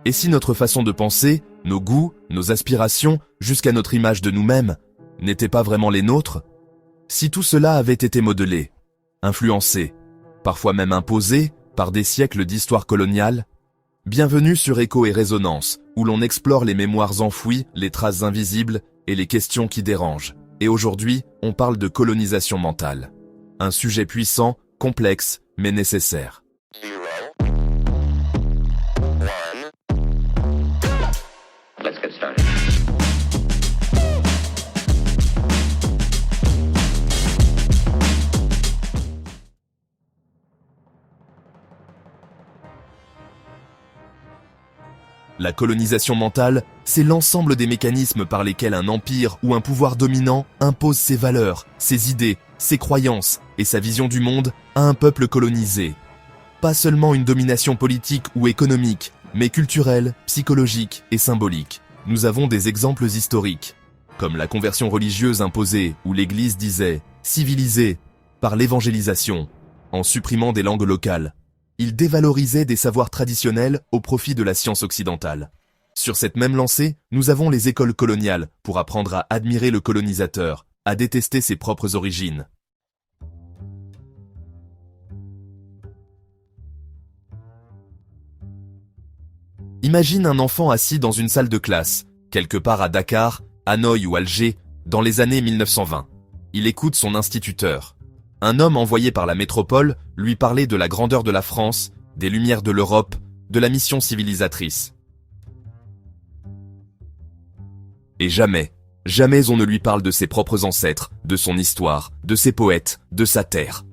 Et si notre façon de penser, nos goûts, nos aspirations, jusqu'à notre image de nous-mêmes, n'étaient pas vraiment les nôtres? Si tout cela avait été modelé, influencé, parfois même imposé par des siècles d'histoire coloniale? Bienvenue sur Écho et Résonance, où l'on explore les mémoires enfouies, les traces invisibles et les questions qui dérangent. Et aujourd'hui, on parle de colonisation mentale. Un sujet puissant, complexe, mais nécessaire. Let's get started. La colonisation mentale, c'est l'ensemble des mécanismes par lesquels un empire ou un pouvoir dominant impose ses valeurs, ses idées, ses croyances et sa vision du monde à un peuple colonisé. Pas seulement une domination politique ou économique, mais culturelle, psychologique et symbolique. Nous avons des exemples historiques, comme la conversion religieuse imposée où l'Église disait « civilisé » par l'évangélisation, en supprimant des langues locales. Il dévalorisait des savoirs traditionnels au profit de la science occidentale. Sur cette même lancée, nous avons les écoles coloniales pour apprendre à admirer le colonisateur, à détester ses propres origines. Imagine un enfant assis dans une salle de classe, quelque part à Dakar, Hanoï ou Alger, dans les années 1920. Il écoute son instituteur. Un homme envoyé par la métropole lui parlait de la grandeur de la France, des lumières de l'Europe, de la mission civilisatrice. Et jamais on ne lui parle de ses propres ancêtres, de son histoire, de ses poètes, de sa terre.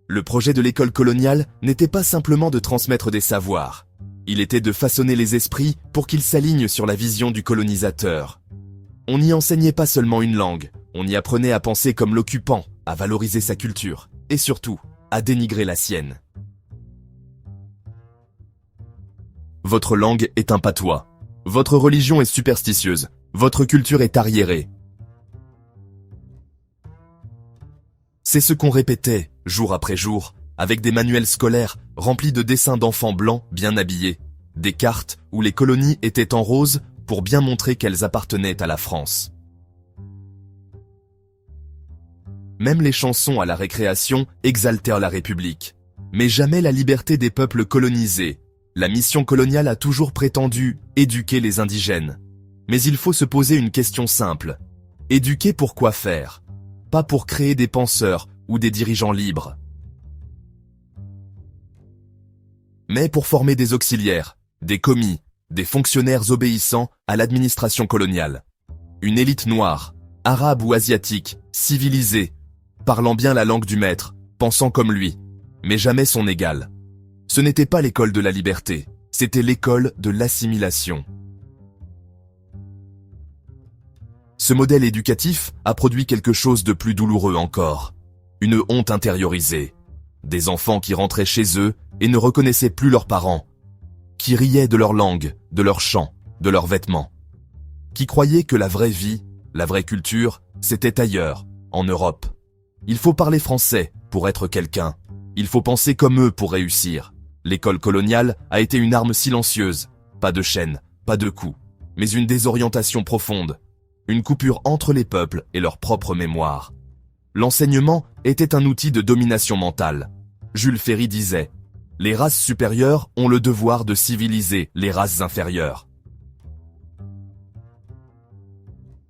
Le projet de l'école coloniale n'était pas simplement de transmettre des savoirs. Il était de façonner les esprits pour qu'ils s'alignent sur la vision du colonisateur. On n'y enseignait pas seulement une langue, on y apprenait à penser comme l'occupant, à valoriser sa culture, et surtout, à dénigrer la sienne. Votre langue est un patois. Votre religion est superstitieuse. Votre culture est arriérée. C'est ce qu'on répétait, jour après jour, avec des manuels scolaires remplis de dessins d'enfants blancs bien habillés, des cartes où les colonies étaient en rose pour bien montrer qu'elles appartenaient à la France. Même les chansons à la récréation exaltèrent la République. Mais jamais la liberté des peuples colonisés. La mission coloniale a toujours prétendu éduquer les indigènes. Mais il faut se poser une question simple. Éduquer pour quoi faire? Pas pour créer des penseurs ou des dirigeants libres. Mais pour former des auxiliaires, des commis, des fonctionnaires obéissants à l'administration coloniale. Une élite noire, arabe ou asiatique, civilisée, parlant bien la langue du maître, pensant comme lui, mais jamais son égal. Ce n'était pas l'école de la liberté, c'était l'école de l'assimilation. Ce modèle éducatif a produit quelque chose de plus douloureux encore. Une honte intériorisée. Des enfants qui rentraient chez eux et ne reconnaissaient plus leurs parents. Qui riaient de leur langue, de leur chant, de leurs vêtements. Qui croyaient que la vraie vie, la vraie culture, c'était ailleurs, en Europe. Il faut parler français pour être quelqu'un. Il faut penser comme eux pour réussir. L'école coloniale a été une arme silencieuse. Pas de chaîne, pas de coups, mais une désorientation profonde. Une coupure entre les peuples et leur propre mémoire. L'enseignement était un outil de domination mentale. Jules Ferry disait « Les races supérieures ont le devoir de civiliser les races inférieures ».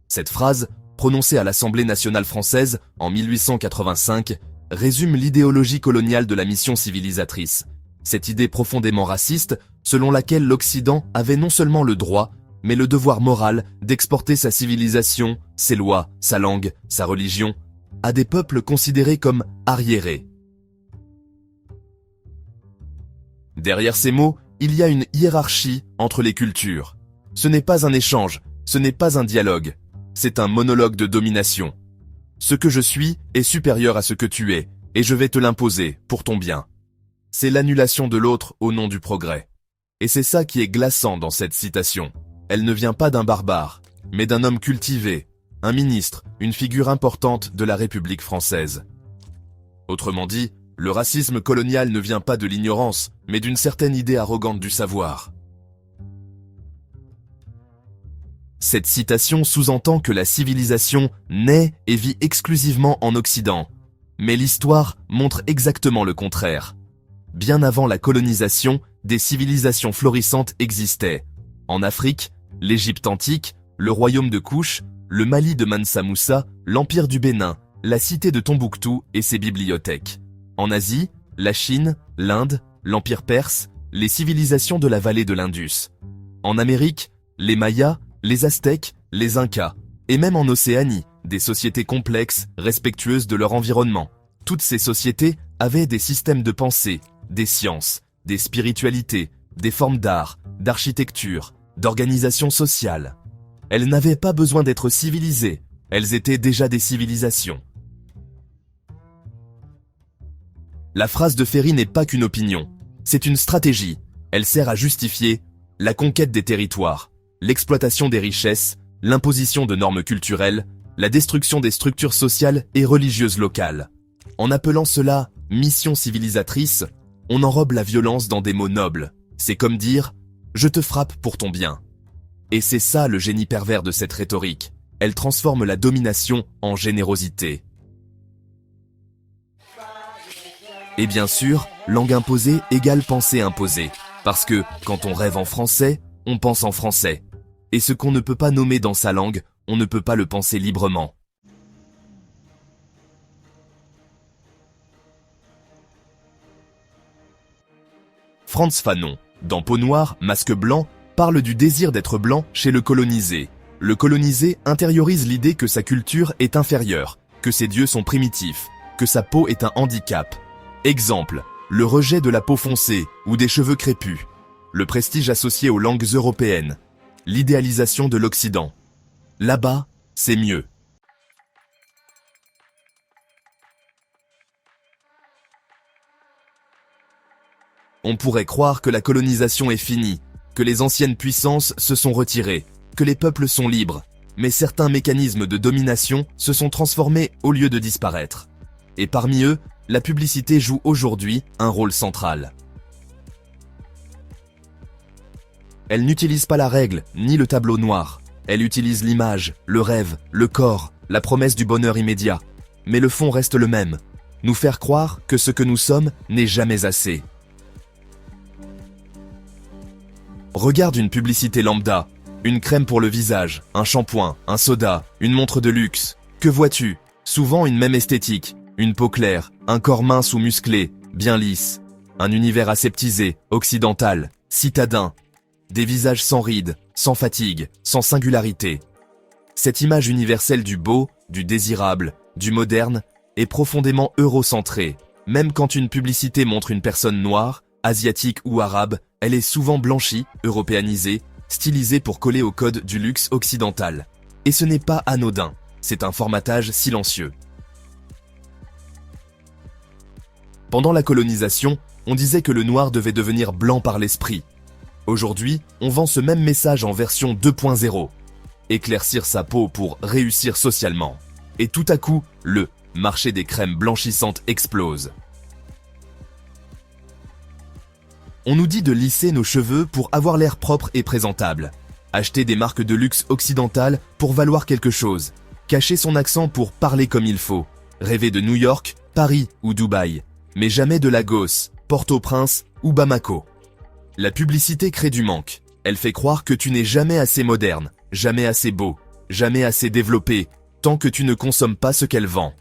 Cette phrase, prononcée à l'Assemblée nationale française en 1885, résume l'idéologie coloniale de la mission civilisatrice. Cette idée profondément raciste, selon laquelle l'Occident avait non seulement le droit, mais le devoir moral d'exporter sa civilisation, ses lois, sa langue, sa religion, à des peuples considérés comme arriérés. Derrière ces mots, il y a une hiérarchie entre les cultures. Ce n'est pas un échange, ce n'est pas un dialogue, c'est un monologue de domination. Ce que je suis est supérieur à ce que tu es, et je vais te l'imposer pour ton bien. C'est l'annulation de l'autre au nom du progrès. Et c'est ça qui est glaçant dans cette citation. Elle ne vient pas d'un barbare, mais d'un homme cultivé, un ministre, une figure importante de la République française. Autrement dit, Le racisme colonial ne vient pas de l'ignorance, mais d'une certaine idée arrogante du savoir. Cette citation sous-entend que la civilisation naît et vit exclusivement en Occident. Mais l'histoire montre exactement le contraire. Bien avant la colonisation, des civilisations florissantes existaient. En Afrique, l'Égypte antique, le royaume de Kouch, le Mali de Mansa Moussa, l'empire du Bénin, la cité de Tombouctou et ses bibliothèques. En Asie, la Chine, l'Inde, l'empire perse, les civilisations de la vallée de l'Indus. En Amérique, les Mayas, les Aztèques, les Incas, et même en Océanie, des sociétés complexes, respectueuses de leur environnement. Toutes ces sociétés avaient des systèmes de pensée, des sciences, des spiritualités, des formes d'art, d'architecture, d'organisation sociale. Elles n'avaient pas besoin d'être civilisées, elles étaient déjà des civilisations. La phrase de Ferry n'est pas qu'une opinion, c'est une stratégie. Elle sert à justifier la conquête des territoires, l'exploitation des richesses, l'imposition de normes culturelles, la destruction des structures sociales et religieuses locales. En appelant cela « mission civilisatrice », on enrobe la violence dans des mots nobles. C'est comme dire « je te frappe pour ton bien ». Et c'est ça le génie pervers de cette rhétorique. Elle transforme la domination en générosité. Et bien sûr, langue imposée égale pensée imposée. Parce que, quand on rêve en français, on pense en français. Et ce qu'on ne peut pas nommer dans sa langue, on ne peut pas le penser librement. Frantz Fanon, dans Peau noire, masque blanc, parle du désir d'être blanc chez le colonisé. Le colonisé intériorise l'idée que sa culture est inférieure, que ses dieux sont primitifs, que sa peau est un handicap. Exemple, le rejet de la peau foncée ou des cheveux crépus. Le prestige associé aux langues européennes. L'idéalisation de l'Occident. Là-bas, c'est mieux. On pourrait croire que la colonisation est finie, que les anciennes puissances se sont retirées, que les peuples sont libres, mais certains mécanismes de domination se sont transformés au lieu de disparaître. Et parmi eux, la publicité joue aujourd'hui un rôle central. Elle n'utilise pas la règle, ni le tableau noir. Elle utilise l'image, le rêve, le corps, la promesse du bonheur immédiat. Mais le fond reste le même. Nous faire croire que ce que nous sommes n'est jamais assez. Regarde une publicité lambda. Une crème pour le visage, un shampoing, un soda, une montre de luxe. Que vois-tu? Souvent une même esthétique. Une peau claire, un corps mince ou musclé, bien lisse. Un univers aseptisé, occidental, citadin. Des visages sans rides, sans fatigue, sans singularité. Cette image universelle du beau, du désirable, du moderne, est profondément eurocentrée. Même quand une publicité montre une personne noire, asiatique ou arabe, elle est souvent blanchie, européanisée, stylisée pour coller au code du luxe occidental. Et ce n'est pas anodin, c'est un formatage silencieux. Pendant la colonisation, on disait que le noir devait devenir blanc par l'esprit. Aujourd'hui, on vend ce même message en version 2.0. Éclaircir sa peau pour réussir socialement. Et tout à coup, le marché des crèmes blanchissantes explose. On nous dit de lisser nos cheveux pour avoir l'air propre et présentable. Acheter des marques de luxe occidentales pour valoir quelque chose. Cacher son accent pour parler comme il faut. Rêver de New York, Paris ou Dubaï. Mais jamais de Lagos, Port-au-Prince ou Bamako. La publicité crée du manque. Elle fait croire que tu n'es jamais assez moderne, jamais assez beau, jamais assez développé, tant que tu ne consommes pas ce qu'elle vend.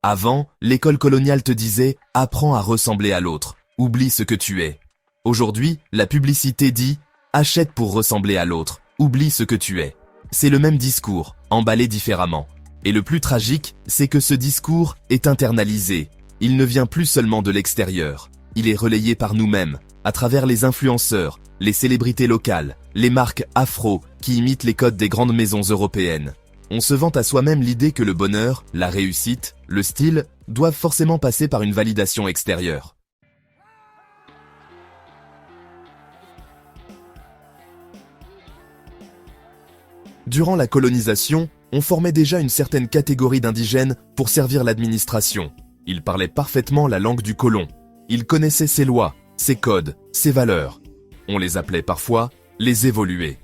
Avant, l'école coloniale te disait « apprends à ressembler à l'autre, oublie ce que tu es ». Aujourd'hui, la publicité dit « achète pour ressembler à l'autre, oublie ce que tu es ». C'est le même discours, emballé différemment. Et le plus tragique, c'est que ce discours est internalisé. Il ne vient plus seulement de l'extérieur. Il est relayé par nous-mêmes, à travers les influenceurs, les célébrités locales, les marques afro qui imitent les codes des grandes maisons européennes. On se vante à soi-même l'idée que le bonheur, la réussite, le style doivent forcément passer par une validation extérieure. Durant la colonisation, on formait déjà une certaine catégorie d'indigènes pour servir l'administration. Ils parlaient parfaitement la langue du colon. Ils connaissaient ses lois, ses codes, ses valeurs. On les appelait parfois les évolués.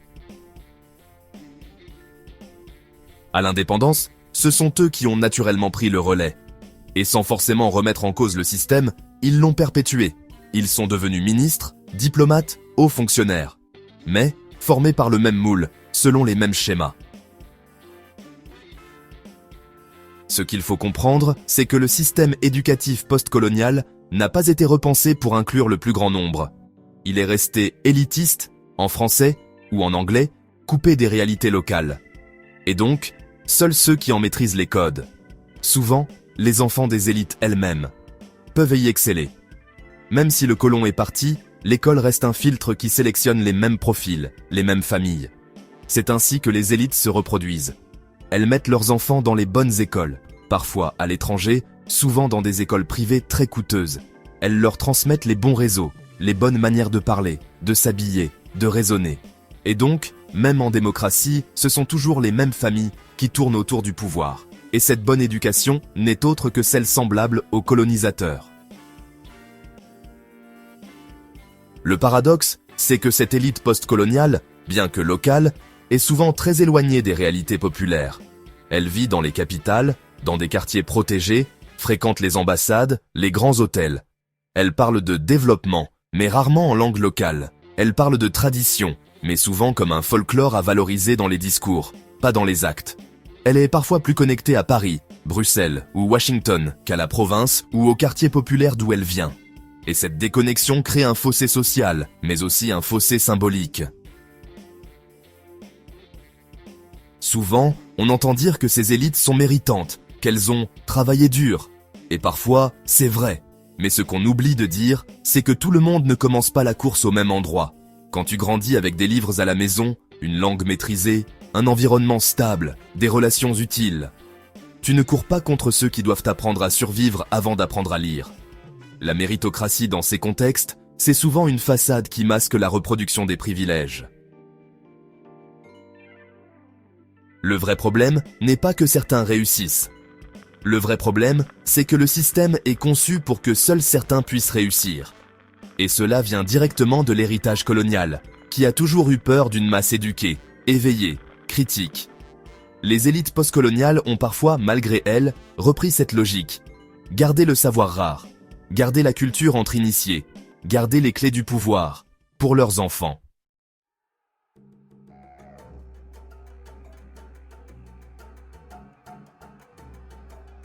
À l'indépendance, ce sont eux qui ont naturellement pris le relais. Et sans forcément remettre en cause le système, ils l'ont perpétué. Ils sont devenus ministres, diplomates, hauts fonctionnaires. Mais formés par le même moule, selon les mêmes schémas. Ce qu'il faut comprendre, c'est que le système éducatif postcolonial n'a pas été repensé pour inclure le plus grand nombre. Il est resté élitiste, en français ou en anglais, coupé des réalités locales. Et donc, seuls ceux qui en maîtrisent les codes, souvent les enfants des élites elles-mêmes, peuvent y exceller. Même si le colon est parti, l'école reste un filtre qui sélectionne les mêmes profils, les mêmes familles. C'est ainsi que les élites se reproduisent. Elles mettent leurs enfants dans les bonnes écoles, parfois à l'étranger, souvent dans des écoles privées très coûteuses. Elles leur transmettent les bons réseaux, les bonnes manières de parler, de s'habiller, de raisonner. Et donc, même en démocratie, ce sont toujours les mêmes familles qui tournent autour du pouvoir. Et cette bonne éducation n'est autre que celle semblable aux colonisateurs. Le paradoxe, c'est que cette élite postcoloniale, bien que locale, est souvent très éloignée des réalités populaires. Elle vit dans les capitales, dans des quartiers protégés, fréquente les ambassades, les grands hôtels. Elle parle de développement, mais rarement en langue locale. Elle parle de tradition, mais souvent comme un folklore à valoriser dans les discours, pas dans les actes. Elle est parfois plus connectée à Paris, Bruxelles ou Washington qu'à la province ou au quartier populaire d'où elle vient. Et cette déconnexion crée un fossé social, mais aussi un fossé symbolique. Souvent, on entend dire que ces élites sont méritantes, qu'elles ont travaillé dur. Et parfois, c'est vrai. Mais ce qu'on oublie de dire, c'est que tout le monde ne commence pas la course au même endroit. Quand tu grandis avec des livres à la maison, une langue maîtrisée, un environnement stable, des relations utiles, tu ne cours pas contre ceux qui doivent apprendre à survivre avant d'apprendre à lire. La méritocratie dans ces contextes, c'est souvent une façade qui masque la reproduction des privilèges. Le vrai problème n'est pas que certains réussissent. Le vrai problème, c'est que le système est conçu pour que seuls certains puissent réussir. Et cela vient directement de l'héritage colonial, qui a toujours eu peur d'une masse éduquée, éveillée, critique. Les élites postcoloniales ont parfois, malgré elles, repris cette logique. Garder le savoir rare, garder la culture entre initiés, garder les clés du pouvoir, pour leurs enfants.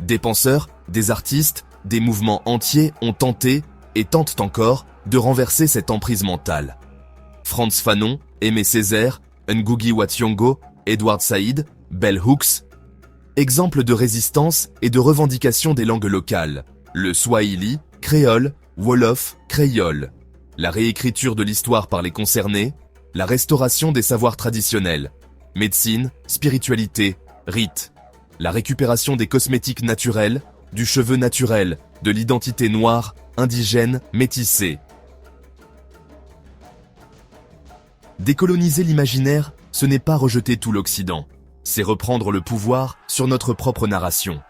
Des penseurs, des artistes, des mouvements entiers ont tenté, et tentent encore, de renverser cette emprise mentale. Frantz Fanon, Aimé Césaire, Ngugi wa Thiong'o, Edward Said, Bell Hooks. Exemples de résistance et de revendication des langues locales. Le swahili, créole, wolof, créole. La réécriture de l'histoire par les concernés. La restauration des savoirs traditionnels. Médecine, spiritualité, rites. La récupération des cosmétiques naturels, du cheveu naturel, de l'identité noire, indigène, métissée. Décoloniser l'imaginaire, ce n'est pas rejeter tout l'Occident, c'est reprendre le pouvoir sur notre propre narration.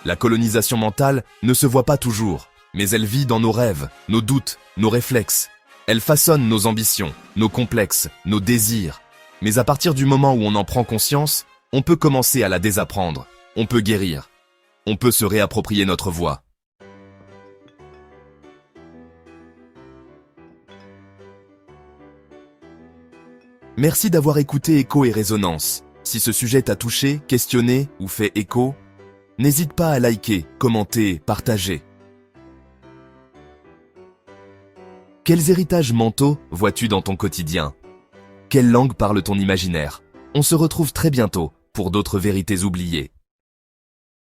La colonisation mentale ne se voit pas toujours, mais elle vit dans nos rêves, nos doutes, nos réflexes. Elle façonne nos ambitions, nos complexes, nos désirs. Mais à partir du moment où on en prend conscience, on peut commencer à la désapprendre, on peut guérir, on peut se réapproprier notre voix. Merci d'avoir écouté Écho et Résonance. Si ce sujet t'a touché, questionné ou fait écho, n'hésite pas à liker, commenter, partager. Quels héritages mentaux vois-tu dans ton quotidien? Quelle langue parle ton imaginaire? On se retrouve très bientôt pour d'autres vérités oubliées.